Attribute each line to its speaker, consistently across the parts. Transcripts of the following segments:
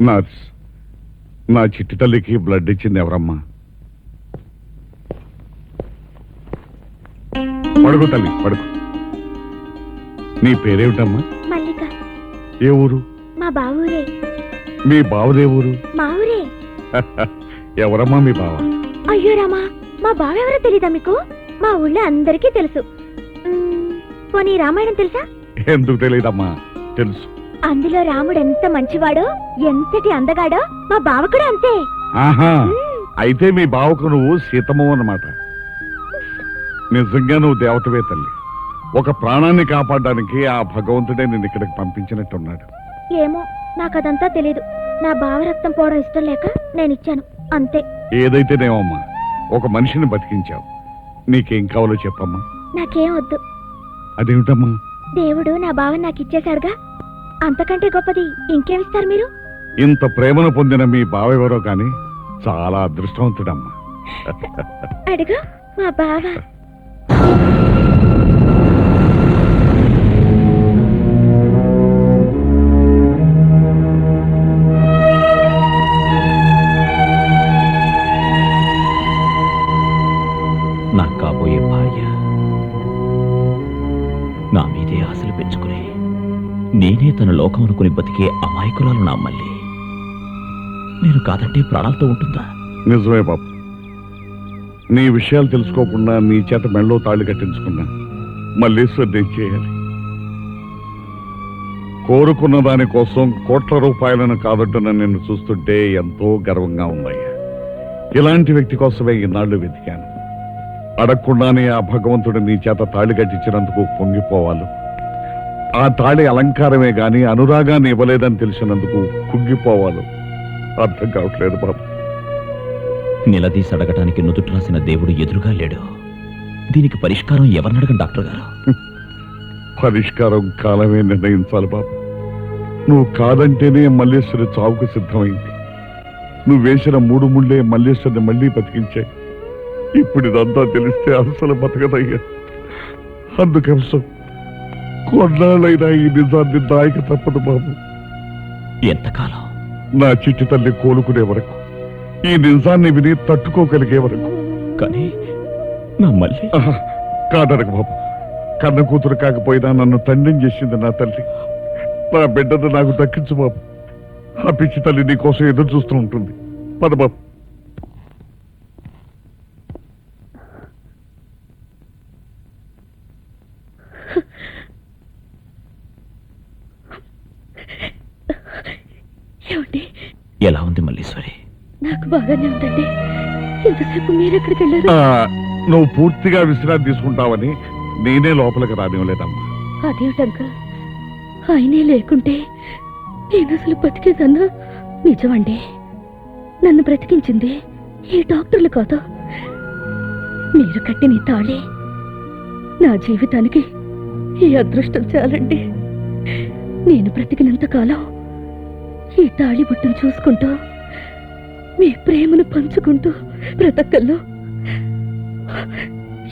Speaker 1: Nurse, నా చిట్టి తల్లికి బ్లడ్ ఇచ్చింది ఎవరమ్మా? పడుకో తల్లి, పడుకో. నీ పేరేమిటమ్మా?
Speaker 2: మల్లిక.
Speaker 1: ఏ ఊరు?
Speaker 2: మా బావూరే.
Speaker 1: మీ బావదే ఊరు?
Speaker 2: మా ఊరే.
Speaker 1: ఎవరమ్మా మీ బావ?
Speaker 2: అయ్యో రామా, మా బావ ఎవరో తెలీదా మీకు? మా ఊళ్ళో అందరికీ తెలుసు. పోనీ రామాయణం తెలుసా?
Speaker 1: ఎందుకు తెలియదమ్మా, తెలుసు.
Speaker 2: అందులో రాముడు ఎంత మంచివాడో, ఎంతటి అందగాడో, మా బావ కూడా అంతే.
Speaker 1: ఆహా, అయితే మీ బావకు నువ్వు సీతమ్మ అన్నమాట. నిజంగా నువ్వు దేవతవే తల్లి. ఒక ప్రాణాన్ని కాపాడడానికి ఆ భగవంతుడే నిన్ను ఇక్కడికి పంపించినట్టున్నాడు.
Speaker 2: ఏమో, నాకు అదంతా తెలీదు. నా బావ రక్తం పోవడం ఇష్టం లేక నేను ఇచ్చాను, అంతే.
Speaker 1: ఏదైతేనేమమ్మా, ఒక మనిషిని బతికించావు. నీకేం కావాలో చెప్పమ్మా.
Speaker 2: నాకేం వద్దు.
Speaker 1: అదేమిటమ్మా?
Speaker 2: దేవుడు నా బావని నాకు ఇచ్చేశాడుగా, అంతకంటే గొప్పది ఇంకేమిస్తారు మీరు?
Speaker 1: ఇంత ప్రేమను పొందిన మీ బావ ఎవరో కానీ చాలా అదృష్టవంతుడమ్మా.
Speaker 2: అడుగు మా బావ.
Speaker 3: నా కాబోయే భార్య నా మీదే ఆశలు పెంచుకుని నేనే తన లోకం అనుకుని బతికే అమాయకురాలు నా మళ్ళీ. నేను కాదంటే ప్రాణాలతో ఉంటుందా?
Speaker 1: నిజమే బాబు. నీ విషయాలు తెలుసుకోకుండా నీ చేత మెళ్ళో తాళి కట్టించుకున్నా మల్లీశ్వర్ ఏం చేయాలి? కోరుకున్న దానికోసం కోట్ల రూపాయలను కాదట్టున నిన్ను చూస్తుంటే ఎంతో గర్వంగా ఉందయ్యా. ఇలాంటి వ్యక్తి కోసమే ఇన్నాళ్లు వెతికాను. అడగకుండానే ఆ భగవంతుడు నీ చేత తాళి కట్టించినందుకు పొంగిపోవాలి. ఆ తాళి అలంకారమే గాని అనురాగాన్ని ఇవ్వలేదని తెలిసినందుకు కుంగిపోవాలి. అర్థం కావట్లేదు బాబు.
Speaker 3: నిలదీసి అడగటానికి నుదుట రాసిన దేవుడు ఎదురుగా లేడు. దీనికి పరిష్కారం ఎవరినడగం డాక్టర్ గారు?
Speaker 1: పరిష్కారం కాలమే నిర్ణయించాలి బాబు. నువ్వు కాదంటేనే మల్లేశ్వరి చావుకు సిద్ధమైంది. నువ్వు వేసిన 3 ముళ్ళే మల్లేశ్వరిని మళ్ళీ బతికించాయి. ఇప్పుడు ఇదంతా తెలిస్తే అసలు బతకదయ్యా. అందుకోసం కొన్నాళ్ళైనా ఈ నిజాన్ని దాయక తప్పదు బాబు.
Speaker 3: ఎంతకాలం?
Speaker 1: నా చిట్టి తల్లి కోలుకునే వరకు, ఈ నిజాన్ని విని తట్టుకోగలిగే వరకు.
Speaker 3: కానీ నా మళ్ళీ
Speaker 1: కాదనకు బాబు. కన్న కూతురు కాకపోయినా నన్ను తండ్రిని చేసింది నా తల్లి. నా బిడ్డను నాకు దక్కించు బాబు. ఆ పిచ్చి తల్లి నీ కోసం ఎదురు చూస్తూ ఉంటుంది. పద బాబు.
Speaker 3: ఎలా ఉంది మల్లీశ్వరి?
Speaker 2: నాకు బాగానే ఉందండి. ఇంతసేపు మీరెక్కడికి వెళ్ళారు?
Speaker 1: నువ్వు పూర్తిగా విశ్రాంతి తీసుకుంటావని నేనే లోపలికి రానివ్వలేదమ్మా.
Speaker 2: అదేమిటంకా, ఆయనే లేకుంటే నేను అసలు బతికేదన్నా? నిజమండి, నన్ను బ్రతికించింది ఈ డాక్టర్లు కాదు, మీరు కట్టిన తాళి. నా జీవితానికి ఈ అదృష్టం చాలండి. నేను బ్రతికినంత కాలం ఈ తాళి బుట్టును చూసుకుంటూ, మీ ప్రేమను పంచుకుంటూ బ్రతకల్లో.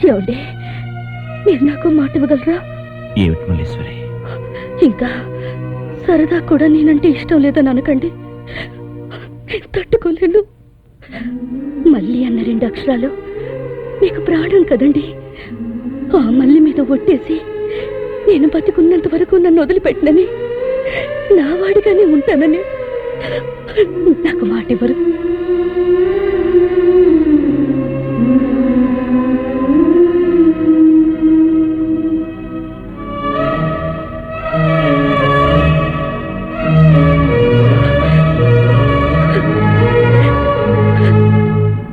Speaker 2: ఏమండి, మీరు నాకు మాట ఇవ్వగలరా?
Speaker 3: ఏమిటి మల్లీశ్వరి?
Speaker 2: ఇంకా సరదా కూడా నేనంటే ఇష్టం లేదని అనకండి. నేను తట్టుకోలేను. మళ్ళీ అన్న 2 అక్షరాలు మీకు ప్రాణం కదండి. ఆ మల్లి మీద ఒట్టేసి నేను బతికున్నంత వరకు నన్ను వదిలిపెట్టనని, నా వాడిగానే ఉంటానని నాకు మాట ఇవ్వరు.